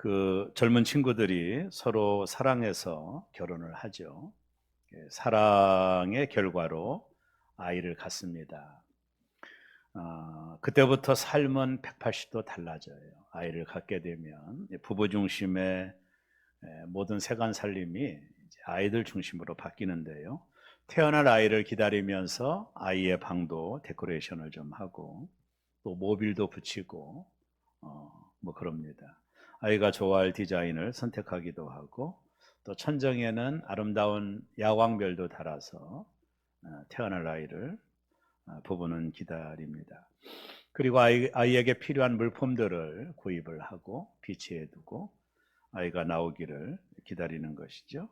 그 젊은 친구들이 서로 사랑해서 결혼을 하죠. 사랑의 결과로 아이를 갖습니다. 그때부터 삶은 180도 달라져요. 아이를 갖게 되면 부부 중심의 모든 세간 살림이 이제 아이들 중심으로 바뀌는데요. 태어날 아이를 기다리면서 아이의 방도 데코레이션을 좀 하고 또 모빌도 붙이고 뭐 그럽니다. 아이가 좋아할 디자인을 선택하기도 하고 또 천정에는 아름다운 야광별도 달아서 태어날 아이를 부부는 기다립니다. 그리고 아이에게 필요한 물품들을 구입을 하고 비치해 두고 아이가 나오기를 기다리는 것이죠.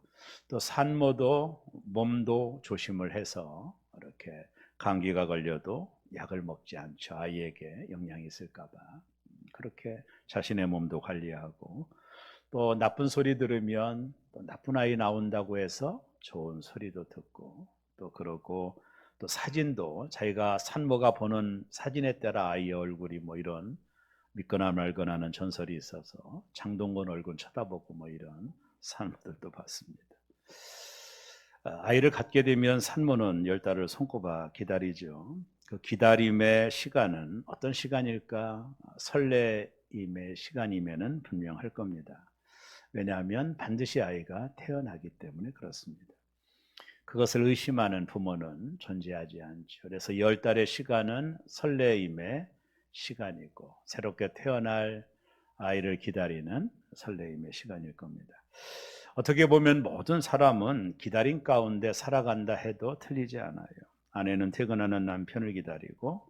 또 산모도 몸도 조심을 해서 이렇게 감기가 걸려도 약을 먹지 않죠. 아이에게 영향이 있을까 봐. 그렇게 자신의 몸도 관리하고 또 나쁜 소리 들으면 또 나쁜 아이 나온다고 해서 좋은 소리도 듣고 또 그러고 또 사진도 자기가 산모가 보는 사진에 따라 아이의 얼굴이 뭐 이런 믿거나 말거나는 전설이 있어서 장동건 얼굴 쳐다보고 뭐 이런 산모들도 봤습니다. 아이를 갖게 되면 산모는 10달을 손꼽아 기다리죠. 그 기다림의 시간은 어떤 시간일까? 설레임의 시간이면은 분명할 겁니다. 왜냐하면 반드시 아이가 태어나기 때문에 그렇습니다. 그것을 의심하는 부모는 존재하지 않죠. 그래서 10달의 시간은 설레임의 시간이고 새롭게 태어날 아이를 기다리는 설레임의 시간일 겁니다. 어떻게 보면 모든 사람은 기다림 가운데 살아간다 해도 틀리지 않아요. 아내는 퇴근하는 남편을 기다리고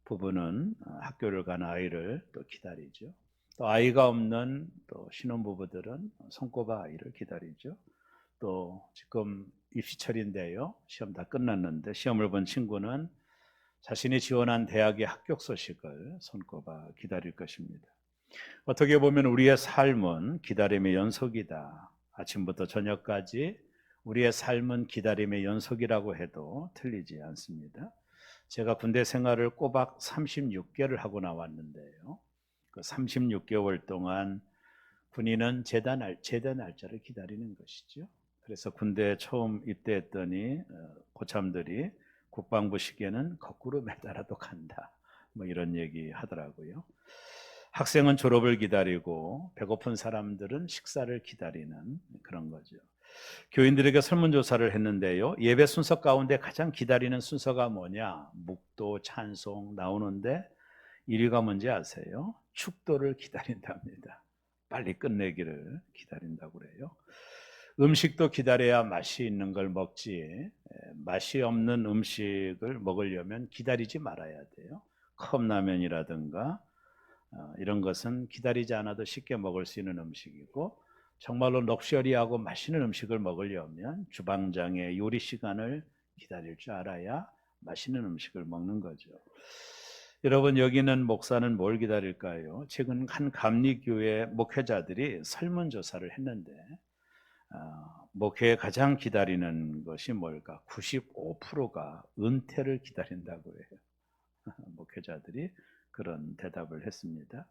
부부는 학교를 가는 아이를 또 기다리죠. 또 아이가 없는 또 신혼부부들은 손꼽아 아이를 기다리죠. 또 지금 입시철인데요. 시험 다 끝났는데 시험을 본 친구는 자신이 지원한 대학의 합격 소식을 손꼽아 기다릴 것입니다. 어떻게 보면 우리의 삶은 기다림의 연속이다. 아침부터 저녁까지 우리의 삶은 기다림의 연속이라고 해도 틀리지 않습니다. 제가 군대 생활을 꼬박 36개를 하고 나왔는데요. 그 36개월 동안 군인은 제대 날짜를 기다리는 것이죠. 그래서 군대에 처음 입대했더니 고참들이 국방부 시계는 거꾸로 매달아도 간다. 뭐 이런 얘기 하더라고요. 학생은 졸업을 기다리고 배고픈 사람들은 식사를 기다리는 그런 거죠. 교인들에게 설문조사를 했는데요. 예배 순서 가운데 가장 기다리는 순서가 뭐냐? 묵도, 찬송 나오는데 1위가 뭔지 아세요? 축도를 기다린답니다. 빨리 끝내기를 기다린다고 그래요. 음식도 기다려야 맛이 있는 걸 먹지 맛이 없는 음식을 먹으려면 기다리지 말아야 돼요. 컵라면이라든가 이런 것은 기다리지 않아도 쉽게 먹을 수 있는 음식이고 정말로 럭셔리하고 맛있는 음식을 먹으려면 주방장의 요리 시간을 기다릴 줄 알아야 맛있는 음식을 먹는 거죠. 여러분 여기는 목사는 뭘 기다릴까요? 최근 한 감리교회 목회자들이 설문조사를 했는데 목회에 가장 기다리는 것이 뭘까? 95%가 은퇴를 기다린다고 해요. 목회자들이 그런 대답을 했습니다.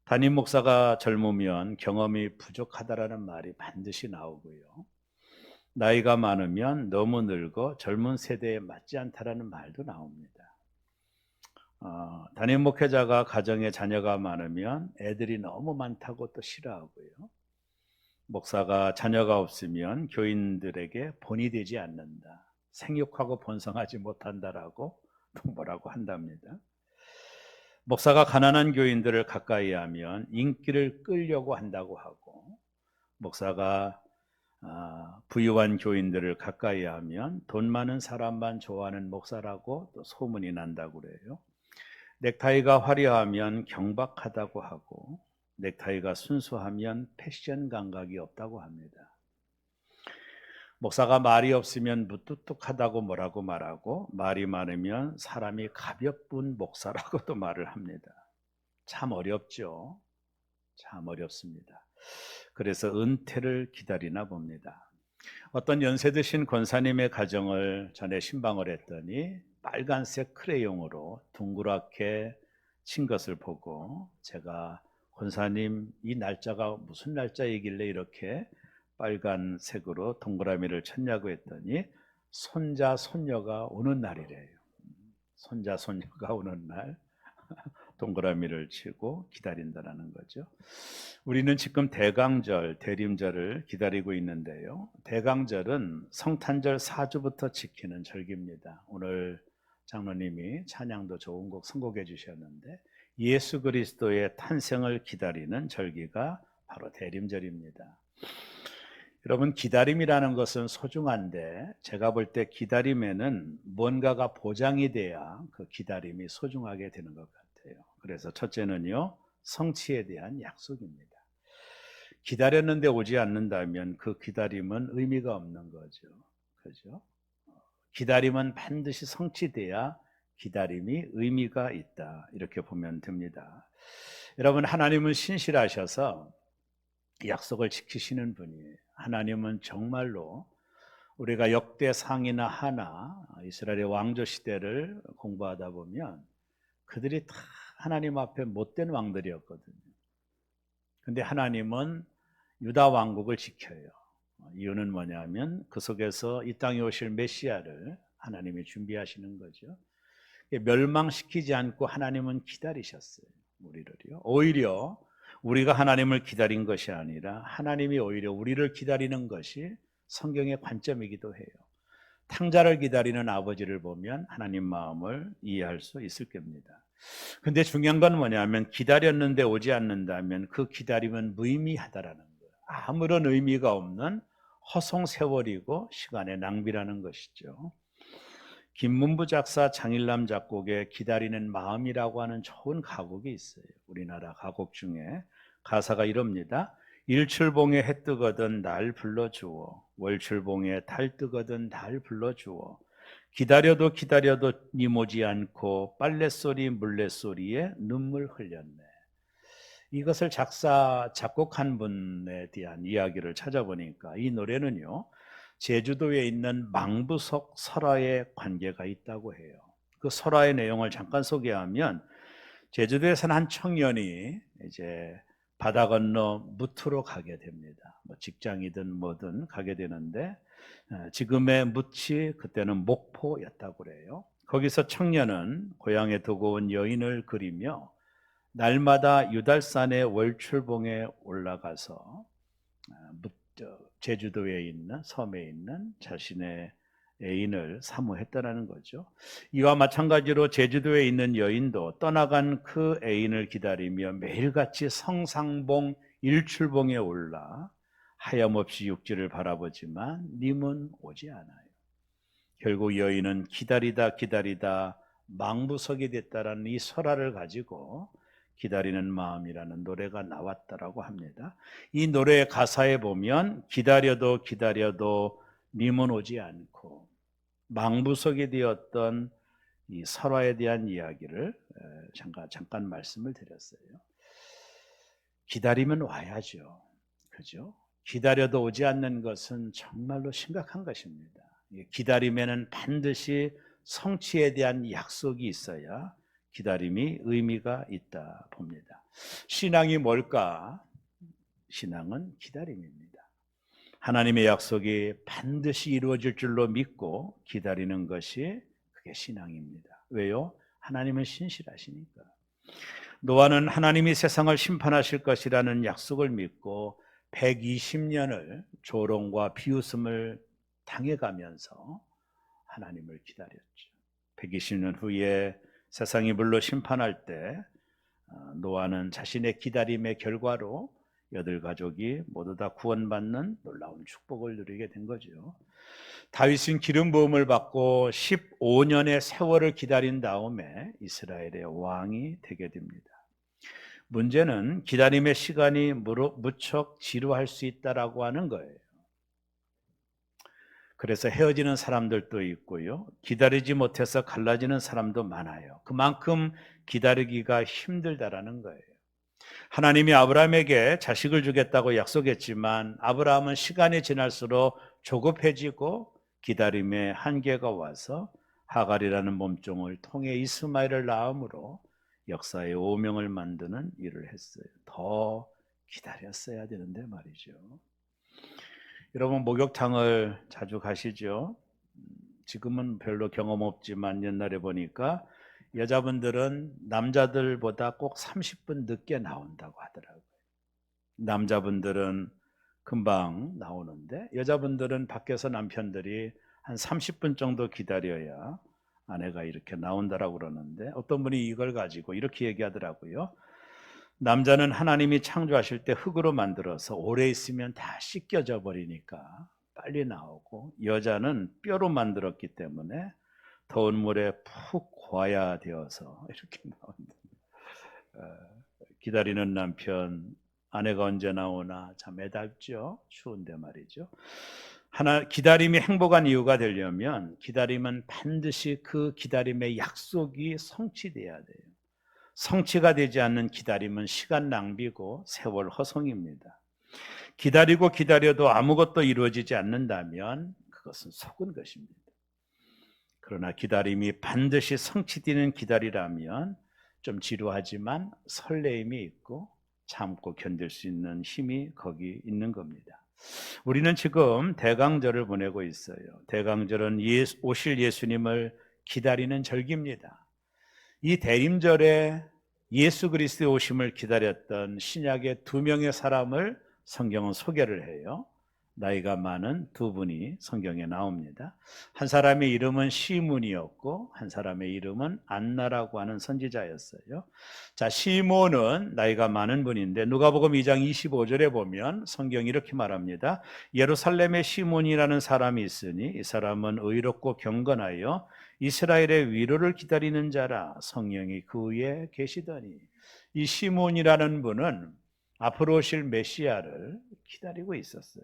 담임 목사가 젊으면 경험이 부족하다라는 말이 반드시 나오고요. 나이가 많으면 너무 늙어 젊은 세대에 맞지 않다라는 말도 나옵니다. 담임 목회자가 가정에 자녀가 많으면 애들이 너무 많다고 또 싫어하고요. 목사가 자녀가 없으면 교인들에게 본이 되지 않는다. 생육하고 번성하지 못한다라고 또 뭐라고 한답니다. 목사가 가난한 교인들을 가까이 하면 인기를 끌려고 한다고 하고 목사가 부유한 교인들을 가까이 하면 돈 많은 사람만 좋아하는 목사라고 또 소문이 난다고 그래요. 넥타이가 화려하면 경박하다고 하고 넥타이가 순수하면 패션 감각이 없다고 합니다. 목사가 말이 없으면 무뚝뚝하다고 뭐라고 말하고 말이 많으면 사람이 가볍은 목사라고도 말을 합니다. 참 어렵죠. 참 어렵습니다. 그래서 은퇴를 기다리나 봅니다. 어떤 연세 드신 권사님의 가정을 전에 신방을 했더니 빨간색 크레용으로 둥그랗게 친 것을 보고 제가 권사님, 이 날짜가 무슨 날짜이길래 이렇게 빨간색으로 동그라미를 쳤냐고 했더니 손자 손녀가 오는 날이래요. 손자 손녀가 오는 날 동그라미를 치고 기다린다라는 거죠. 우리는 지금 대강절, 대림절을 기다리고 있는데요. 대강절은 성탄절 4주부터 지키는 절기입니다. 오늘 장로님이 찬양도 좋은 곡 선곡해 주셨는데 예수 그리스도의 탄생을 기다리는 절기가 바로 대림절입니다. 여러분, 기다림이라는 것은 소중한데 제가 볼 때 기다림에는 뭔가가 보장이 돼야 그 기다림이 소중하게 되는 것 같아요. 그래서 첫째는요, 성취에 대한 약속입니다. 기다렸는데 오지 않는다면 그 기다림은 의미가 없는 거죠. 그죠? 기다림은 반드시 성취돼야 기다림이 의미가 있다. 이렇게 보면 됩니다. 여러분, 하나님은 신실하셔서 약속을 지키시는 분이에요. 하나님은 정말로 우리가 역대상이나 하나 이스라엘의 왕조 시대를 공부하다 보면 그들이 다 하나님 앞에 못된 왕들이었거든요. 근데 하나님은 유다 왕국을 지켜요. 이유는 뭐냐면 그 속에서 이 땅에 오실 메시아를 하나님이 준비하시는 거죠. 멸망시키지 않고 하나님은 기다리셨어요. 우리를요. 오히려 우리가 하나님을 기다린 것이 아니라 하나님이 오히려 우리를 기다리는 것이 성경의 관점이기도 해요. 탕자를 기다리는 아버지를 보면 하나님 마음을 이해할 수 있을 겁니다. 근데 중요한 건 뭐냐면 기다렸는데 오지 않는다면 그 기다림은 무의미하다라는 거예요. 아무런 의미가 없는 허송세월이고 시간의 낭비라는 것이죠. 김문부 작사 장일남 작곡의 기다리는 마음이라고 하는 좋은 가곡이 있어요. 우리나라 가곡 중에 가사가 이럽니다. 일출봉에 해 뜨거든 날 불러주어 월출봉에 달 뜨거든 날 불러주어 기다려도 기다려도 님 오지 않고 빨랫소리 물레소리에 눈물 흘렸네. 이것을 작곡한 분에 대한 이야기를 찾아보니까 이 노래는요, 제주도에 있는 망부석 설화에 관계가 있다고 해요. 그 설화의 내용을 잠깐 소개하면 제주도에 사는 한 청년이 이제 바다 건너 무트로 가게 됩니다. 뭐 직장이든 뭐든 가게 되는데 지금의 무치 그때는 목포였다고 그래요. 거기서 청년은 고향에 두고 온 여인을 그리며 날마다 유달산의 월출봉에 올라가서 제주도에 있는 섬에 있는 자신의 애인을 사모했다라는 거죠. 이와 마찬가지로 제주도에 있는 여인도 떠나간 그 애인을 기다리며 매일같이 성상봉 일출봉에 올라 하염없이 육지를 바라보지만 님은 오지 않아요. 결국 여인은 기다리다 기다리다 망부석이 됐다라는 이 설화를 가지고 기다리는 마음이라는 노래가 나왔다라고 합니다. 이 노래의 가사에 보면 기다려도 기다려도 님은 오지 않고 망부석이 되었던 이 설화에 대한 이야기를 잠깐 말씀을 드렸어요. 기다리면 와야죠. 그죠? 기다려도 오지 않는 것은 정말로 심각한 것입니다. 기다림에는 반드시 성취에 대한 약속이 있어야 기다림이 의미가 있다 봅니다. 신앙이 뭘까? 신앙은 기다림입니다. 하나님의 약속이 반드시 이루어질 줄로 믿고 기다리는 것이 그게 신앙입니다. 왜요? 하나님은 신실하시니까. 노아는 하나님이 세상을 심판하실 것이라는 약속을 믿고 120년을 조롱과 비웃음을 당해가면서 하나님을 기다렸죠. 120년 후에 세상이 물로 심판할 때 노아는 자신의 기다림의 결과로 8가족이 모두 다 구원받는 놀라운 축복을 누리게 된 거죠. 다윗은 기름 부음을 받고 15년의 세월을 기다린 다음에 이스라엘의 왕이 되게 됩니다. 문제는 기다림의 시간이 무척 지루할 수 있다라고 하는 거예요. 그래서 헤어지는 사람들도 있고요. 기다리지 못해서 갈라지는 사람도 많아요. 그만큼 기다리기가 힘들다라는 거예요. 하나님이 아브라함에게 자식을 주겠다고 약속했지만 아브라함은 시간이 지날수록 조급해지고 기다림의 한계가 와서 하갈이라는 몸종을 통해 이스마엘을 낳음으로 역사의 오명을 만드는 일을 했어요. 더 기다렸어야 되는데 말이죠. 여러분 목욕탕을 자주 가시죠? 지금은 별로 경험 없지만 옛날에 보니까 여자분들은 남자들보다 꼭 30분 늦게 나온다고 하더라고요. 남자분들은 금방 나오는데 여자분들은 밖에서 남편들이 한 30분 정도 기다려야 아내가 이렇게 나온다라고 그러는데 어떤 분이 이걸 가지고 이렇게 얘기하더라고요. 남자는 하나님이 창조하실 때 흙으로 만들어서 오래 있으면 다 씻겨져 버리니까 빨리 나오고, 여자는 뼈로 만들었기 때문에 더운 물에 푹 고아야 되어서 이렇게 나온다. 기다리는 남편, 아내가 언제 나오나 참 애답죠. 추운데 말이죠. 기다림이 행복한 이유가 되려면 기다림은 반드시 그 기다림의 약속이 성취돼야 돼요. 성취가 되지 않는 기다림은 시간 낭비고 세월 허송입니다. 기다리고 기다려도 아무것도 이루어지지 않는다면 그것은 속은 것입니다. 그러나 기다림이 반드시 성취되는 기다리라면 좀 지루하지만 설레임이 있고 참고 견딜 수 있는 힘이 거기 있는 겁니다. 우리는 지금 대강절을 보내고 있어요. 대강절은 오실 예수님을 기다리는 절기입니다. 이 대림절에 예수 그리스도의 오심을 기다렸던 신약의 두 명의 사람을 성경은 소개를 해요. 나이가 많은 두 분이 성경에 나옵니다. 한 사람의 이름은 시몬이었고 한 사람의 이름은 안나라고 하는 선지자였어요. 자, 시몬은 나이가 많은 분인데 누가복음 2장 25절에 보면 성경이 이렇게 말합니다. 예루살렘에 시몬이라는 사람이 있으니 이 사람은 의롭고 경건하여 이스라엘의 위로를 기다리는 자라. 성령이 그 위에 계시더니. 이 시몬이라는 분은 앞으로 오실 메시아를 기다리고 있었어요.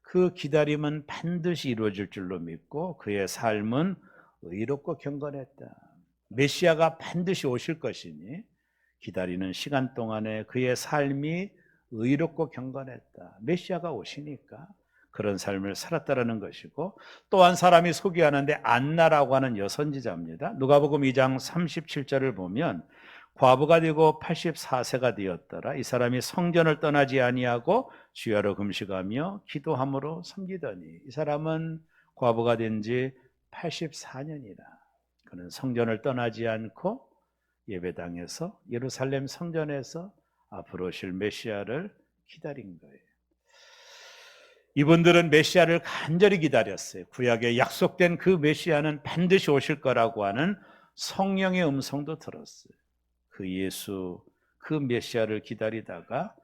그 기다림은 반드시 이루어질 줄로 믿고 그의 삶은 의롭고 경건했다. 메시아가 반드시 오실 것이니 기다리는 시간 동안에 그의 삶이 의롭고 경건했다. 메시아가 오시니까 그런 삶을 살았다라는 것이고, 또 한 사람이 소개하는데 안나라고 하는 여선지자입니다. 누가복음 2장 37절을 보면 과부가 되고 84세가 되었더라. 이 사람이 성전을 떠나지 아니하고 주야로 금식하며 기도함으로 섬기더니. 이 사람은 과부가 된 지 84년이라. 그는 성전을 떠나지 않고 예배당에서 예루살렘 성전에서 앞으로 오실 메시아를 기다린 거예요. 이분들은 메시아를 간절히 기다렸어요. 구약에 약속된 그 메시아는 반드시 오실 거라고 하는 성령의 음성도 들었어요. 그 예수, 그 메시아를 기다리다가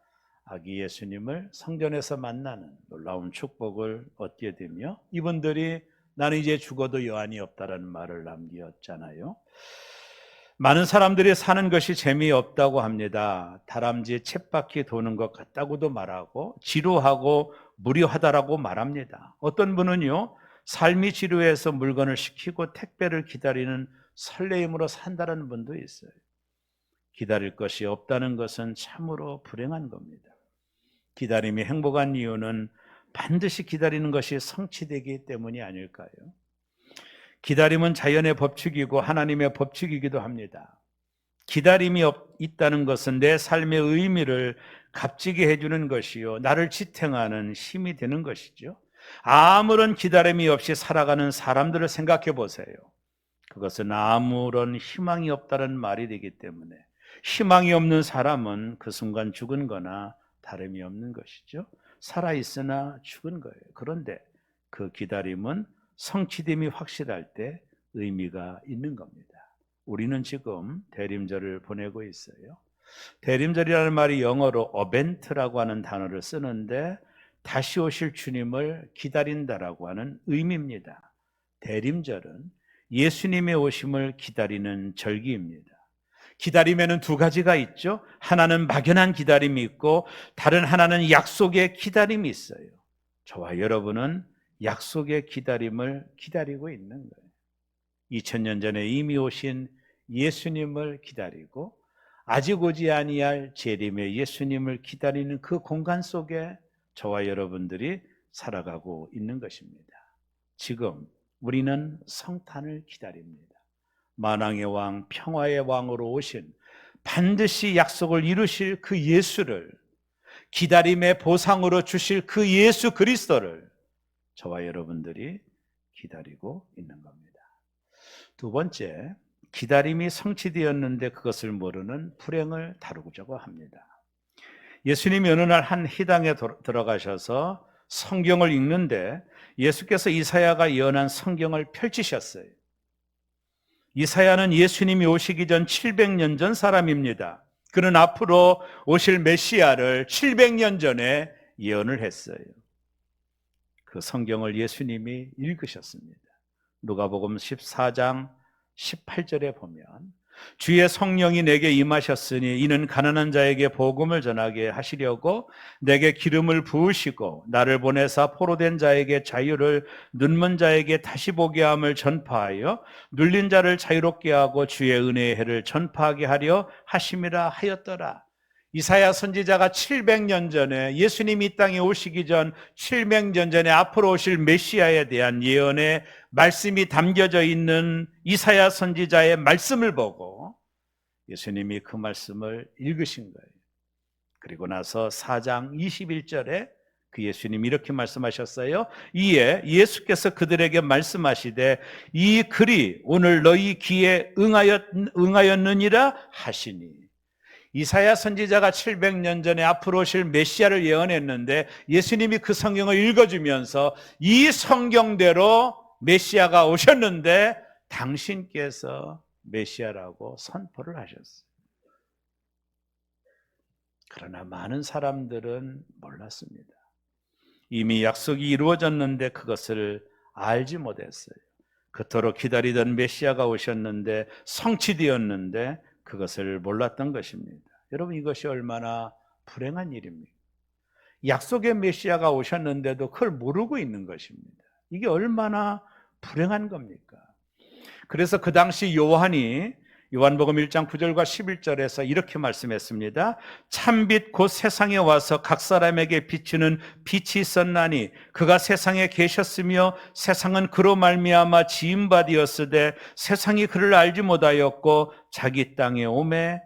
아기 예수님을 성전에서 만나는 놀라운 축복을 얻게 되며, 이분들이 나는 이제 죽어도 여한이 없다라는 말을 남겼잖아요. 많은 사람들이 사는 것이 재미없다고 합니다. 다람쥐 쳇바퀴 도는 것 같다고도 말하고 지루하고 무료하다라고 말합니다. 어떤 분은요, 삶이 지루해서 물건을 시키고 택배를 기다리는 설레임으로 산다는 분도 있어요. 기다릴 것이 없다는 것은 참으로 불행한 겁니다. 기다림이 행복한 이유는 반드시 기다리는 것이 성취되기 때문이 아닐까요? 기다림은 자연의 법칙이고 하나님의 법칙이기도 합니다. 기다림이 있다는 것은 내 삶의 의미를 값지게 해주는 것이요, 나를 지탱하는 힘이 되는 것이죠. 아무런 기다림이 없이 살아가는 사람들을 생각해 보세요. 그것은 아무런 희망이 없다는 말이 되기 때문에, 희망이 없는 사람은 그 순간 죽은 거나 다름이 없는 것이죠. 살아있으나 죽은 거예요. 그런데 그 기다림은 성취됨이 확실할 때 의미가 있는 겁니다. 우리는 지금 대림절을 보내고 있어요. 대림절이라는 말이 영어로 어벤트라고 하는 단어를 쓰는데 다시 오실 주님을 기다린다라고 하는 의미입니다. 대림절은 예수님의 오심을 기다리는 절기입니다. 기다림에는 두 가지가 있죠. 하나는 막연한 기다림이 있고 다른 하나는 약속의 기다림이 있어요. 저와 여러분은 약속의 기다림을 기다리고 있는 거예요. 2000년 전에 이미 오신 예수님을 기다리고 아직 오지 아니할 재림의 예수님을 기다리는 그 공간 속에 저와 여러분들이 살아가고 있는 것입니다. 지금 우리는 성탄을 기다립니다. 만왕의 왕, 평화의 왕으로 오신 반드시 약속을 이루실 그 예수를, 기다림의 보상으로 주실 그 예수 그리스도를 저와 여러분들이 기다리고 있는 겁니다. 두 번째, 기다림이 성취되었는데 그것을 모르는 불행을 다루고자 합니다. 예수님이 어느 날 한 희당에 들어가셔서 성경을 읽는데 예수께서 이사야가 예언한 성경을 펼치셨어요. 이사야는 예수님이 오시기 전 700년 전 사람입니다. 그는 앞으로 오실 메시아를 700년 전에 예언을 했어요. 그 성경을 예수님이 읽으셨습니다. 누가복음 14장 18절에 보면 주의 성령이 내게 임하셨으니 이는 가난한 자에게 복음을 전하게 하시려고 내게 기름을 부으시고 나를 보내사 포로된 자에게 자유를, 눈먼 자에게 다시 보게 함을 전파하여 눌린 자를 자유롭게 하고 주의 은혜의 해를 전파하게 하려 하심이라 하였더라. 이사야 선지자가 700년 전에 예수님이 이 땅에 오시기 전 700년 전에 앞으로 오실 메시아에 대한 예언의 말씀이 담겨져 있는 이사야 선지자의 말씀을 보고 예수님이 그 말씀을 읽으신 거예요. 그리고 나서 4장 21절에 그 예수님이 이렇게 말씀하셨어요. 이에 예수께서 그들에게 말씀하시되 이 글이 오늘 너희 귀에 응하였느니라 하시니. 이사야 선지자가 700년 전에 앞으로 오실 메시아를 예언했는데 예수님이 그 성경을 읽어주면서 이 성경대로 메시아가 오셨는데 당신께서 메시아라고 선포를 하셨어요. 그러나 많은 사람들은 몰랐습니다. 이미 약속이 이루어졌는데 그것을 알지 못했어요. 그토록 기다리던 메시아가 오셨는데 성취되었는데 그것을 몰랐던 것입니다. 여러분, 이것이 얼마나 불행한 일입니까? 약속의 메시아가 오셨는데도 그걸 모르고 있는 것입니다. 이게 얼마나 불행한 겁니까? 그래서 그 당시 요한이 요한복음 1장 9절과 11절에서 이렇게 말씀했습니다. 참빛 곧 세상에 와서 각 사람에게 비추는 빛이 있었나니 그가 세상에 계셨으며 세상은 그로 말미암아 지은 바 되었으되 세상이 그를 알지 못하였고 자기 땅에 오매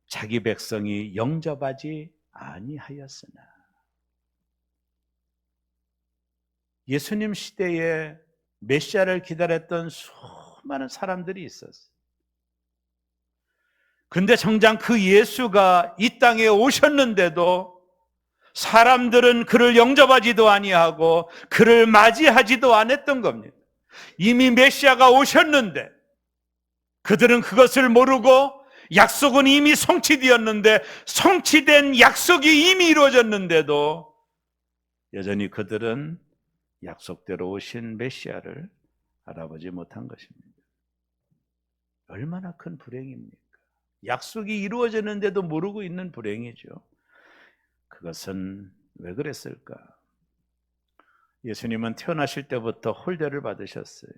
자기 백성이 영접하지 아니하였으나. 예수님 시대에 메시아를 기다렸던 수많은 사람들이 있었어요. 그런데 정작 그 예수가 이 땅에 오셨는데도 사람들은 그를 영접하지도 아니하고 그를 맞이하지도 않았던 겁니다. 이미 메시아가 오셨는데 그들은 그것을 모르고 약속은 이미 성취되었는데 성취된 약속이 이미 이루어졌는데도 여전히 그들은 약속대로 오신 메시아를 알아보지 못한 것입니다. 얼마나 큰 불행입니까? 약속이 이루어졌는데도 모르고 있는 불행이죠. 그것은 왜 그랬을까? 예수님은 태어나실 때부터 홀대를 받으셨어요.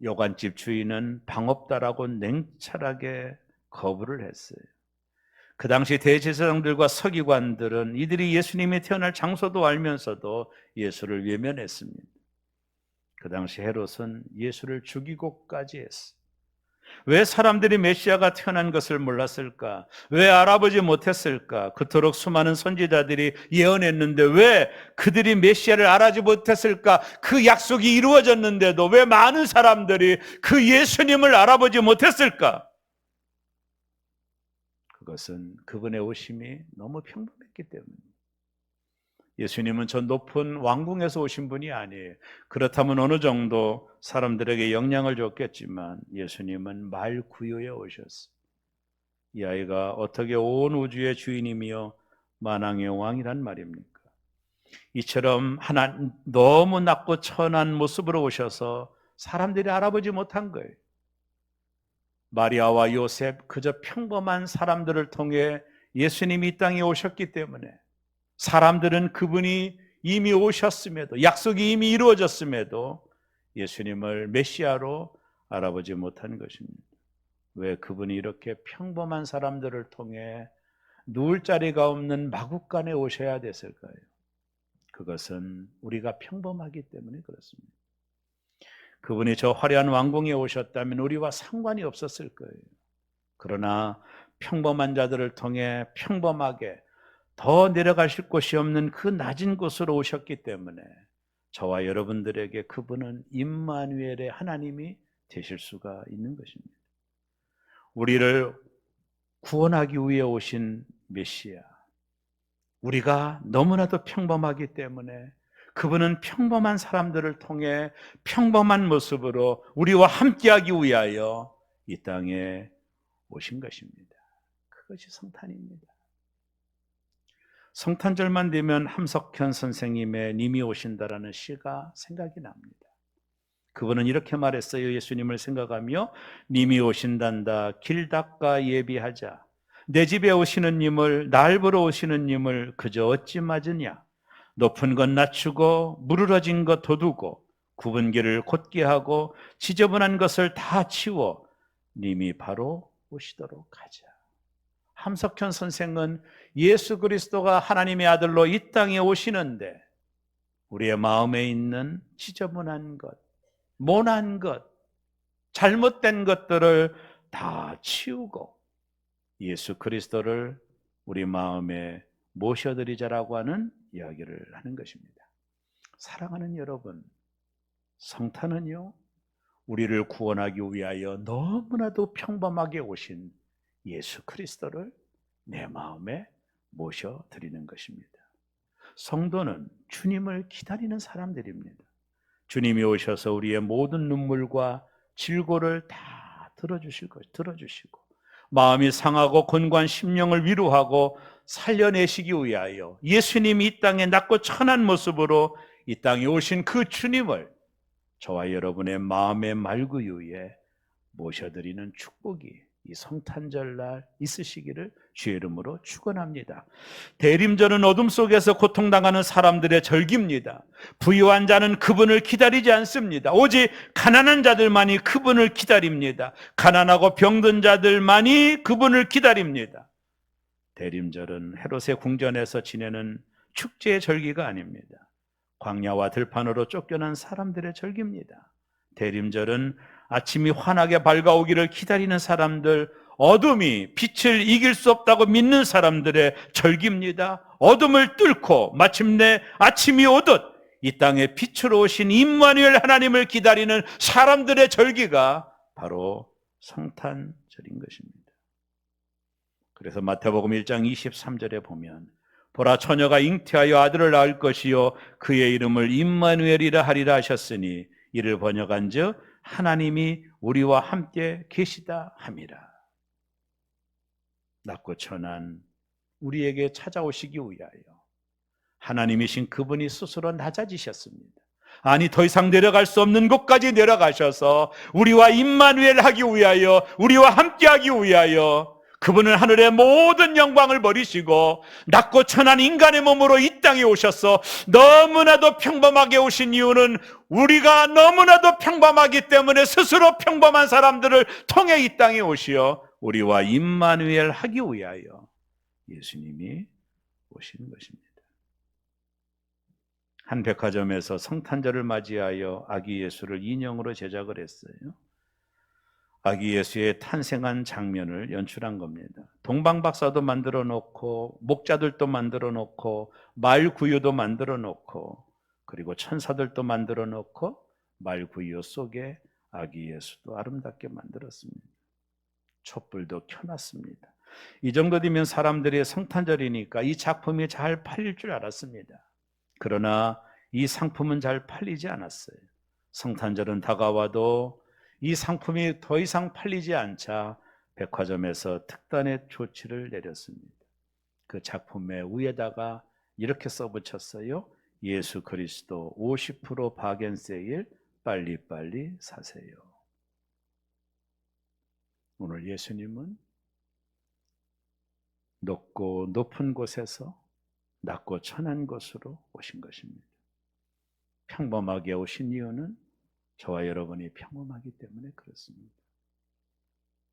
요관집 주인은 방 없다라고 냉철하게 거부를 했어요. 그 당시 대제사장들과 서기관들은 이들이 예수님이 태어날 장소도 알면서도 예수를 외면했습니다. 그 당시 헤롯은 예수를 죽이고까지 했어요. 왜 사람들이 메시아가 태어난 것을 몰랐을까? 왜 알아보지 못했을까? 그토록 수많은 선지자들이 예언했는데 왜 그들이 메시아를 알아보지 못했을까? 그 약속이 이루어졌는데도 왜 많은 사람들이 그 예수님을 알아보지 못했을까? 그것은 그분의 오심이 너무 평범했기 때문입니다. 예수님은 저 높은 왕궁에서 오신 분이 아니에요. 그렇다면 어느 정도 사람들에게 영향을 줬겠지만 예수님은 말 구유에 오셨어요. 이 아이가 어떻게 온 우주의 주인이며 만왕의 왕이란 말입니까? 이처럼 너무 낮고 천한 모습으로 오셔서 사람들이 알아보지 못한 거예요. 마리아와 요셉, 그저 평범한 사람들을 통해 예수님이 이 땅에 오셨기 때문에 사람들은 그분이 이미 오셨음에도, 약속이 이미 이루어졌음에도 예수님을 메시아로 알아보지 못한 것입니다. 왜 그분이 이렇게 평범한 사람들을 통해 누울 자리가 없는 마국간에 오셔야 됐을까요? 그것은 우리가 평범하기 때문에 그렇습니다. 그분이 저 화려한 왕궁에 오셨다면 우리와 상관이 없었을 거예요. 그러나 평범한 자들을 통해 평범하게 더 내려가실 곳이 없는 그 낮은 곳으로 오셨기 때문에 저와 여러분들에게 그분은 임마누엘의 하나님이 되실 수가 있는 것입니다. 우리를 구원하기 위해 오신 메시아, 우리가 너무나도 평범하기 때문에 그분은 평범한 사람들을 통해 평범한 모습으로 우리와 함께하기 위하여 이 땅에 오신 것입니다. 그것이 성탄입니다. 성탄절만 되면 함석현 선생님의 님이 오신다라는 시가 생각이 납니다. 그분은 이렇게 말했어요. 예수님을 생각하며 님이 오신단다. 길 닦아 예비하자. 내 집에 오시는 님을, 날 보러 오시는 님을 그저 어찌 맞으냐. 높은 것 낮추고 무르러진 것 돋우고 굽은 길을 곧게 하고 지저분한 것을 다 치워 님이 바로 오시도록 하자. 함석현 선생은 예수 그리스도가 하나님의 아들로 이 땅에 오시는데 우리의 마음에 있는 지저분한 것, 모난 것, 잘못된 것들을 다 치우고 예수 그리스도를 우리 마음에 모셔드리자라고 하는 이야기를 하는 것입니다. 사랑하는 여러분, 성탄은요, 우리를 구원하기 위하여 너무나도 평범하게 오신 예수 그리스도를 내 마음에 모셔드리는 것입니다. 성도는 주님을 기다리는 사람들입니다. 주님이 오셔서 우리의 모든 눈물과 질고를 다 들어주시고 마음이 상하고 곤고한 심령을 위로하고 살려내시기 위하여 예수님이 이 땅에 낮고 천한 모습으로 이 땅에 오신 그 주님을 저와 여러분의 마음의 말구유에 모셔드리는 축복이 이 성탄절날 있으시기를 주의 이름으로 축원합니다. 대림절은 어둠 속에서 고통당하는 사람들의 절기입니다. 부유한 자는 그분을 기다리지 않습니다. 오직 가난한 자들만이 그분을 기다립니다. 가난하고 병든 자들만이 그분을 기다립니다. 대림절은 헤롯의 궁전에서 지내는 축제의 절기가 아닙니다. 광야와 들판으로 쫓겨난 사람들의 절기입니다. 대림절은 아침이 환하게 밝아오기를 기다리는 사람들, 어둠이 빛을 이길 수 없다고 믿는 사람들의 절기입니다. 어둠을 뚫고 마침내 아침이 오듯 이 땅에 빛으로 오신 임마누엘 하나님을 기다리는 사람들의 절기가 바로 성탄절인 것입니다. 그래서 마태복음 1장 23절에 보면 보라 처녀가 잉태하여 아들을 낳을 것이요 그의 이름을 임마누엘이라 하리라 하셨으니 이를 번역한즉 하나님이 우리와 함께 계시다 함이라. 낮고 천한 우리에게 찾아오시기 위하여 하나님이신 그분이 스스로 낮아지셨습니다. 아니 더 이상 내려갈 수 없는 곳까지 내려가셔서 우리와 임마누엘 하기 위하여 우리와 함께 하기 위하여 그분은 하늘의 모든 영광을 버리시고 낮고 천한 인간의 몸으로 이 땅에 오셔서 너무나도 평범하게 오신 이유는 우리가 너무나도 평범하기 때문에 스스로 평범한 사람들을 통해 이 땅에 오시어 우리와 임마누엘 하기 위하여 예수님이 오시는 것입니다. 한 백화점에서 성탄절을 맞이하여 아기 예수를 인형으로 제작을 했어요. 아기 예수의 탄생한 장면을 연출한 겁니다. 동방박사도 만들어 놓고 목자들도 만들어 놓고 말구유도 만들어 놓고 그리고 천사들도 만들어 놓고 말구유 속에 아기 예수도 아름답게 만들었습니다. 촛불도 켜놨습니다. 이 정도 되면 사람들이 성탄절이니까 이 작품이 잘 팔릴 줄 알았습니다. 그러나 이 상품은 잘 팔리지 않았어요. 성탄절은 다가와도 이 상품이 더 이상 팔리지 않자 백화점에서 특단의 조치를 내렸습니다. 그 작품의 위에다가 이렇게 써붙였어요. 예수 그리스도 50% 바겐 세일 빨리빨리 사세요. 오늘 예수님은 높고 높은 곳에서 낮고 천한 곳으로 오신 것입니다. 평범하게 오신 이유는 저와 여러분이 평범하기 때문에 그렇습니다.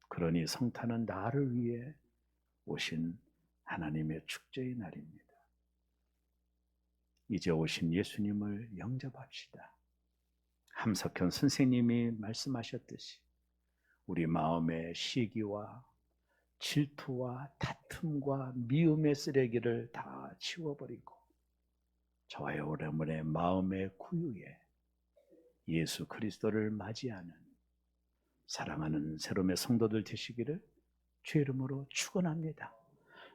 그러니 성탄은 나를 위해 오신 하나님의 축제의 날입니다. 이제 오신 예수님을 영접합시다. 함석현 선생님이 말씀하셨듯이 우리 마음의 시기와 질투와 다툼과 미움의 쓰레기를 다 치워버리고 저와 여러분의 마음의 구유에 예수 그리스도를 맞이하는 사랑하는 새롬의 성도들 되시기를 주의 이름으로 축원합니다.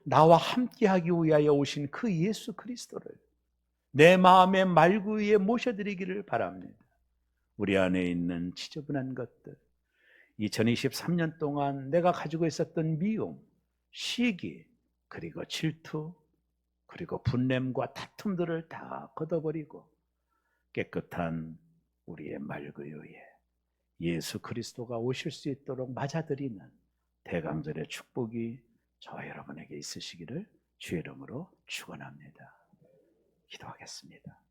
나와 함께하기 위하여 오신 그 예수 그리스도를 내 마음의 말구 위에 모셔드리기를 바랍니다. 우리 안에 있는 지저분한 것들, 2023년 동안 내가 가지고 있었던 미움, 시기, 그리고 질투, 그리고 분냄과 다툼들을 다 걷어버리고 깨끗한 우리의 말구 위에 예수 그리스도가 오실 수 있도록 맞아들이는 대강절의 축복이 저와 여러분에게 있으시기를 주의 이름으로 축원합니다. 기도하겠습니다.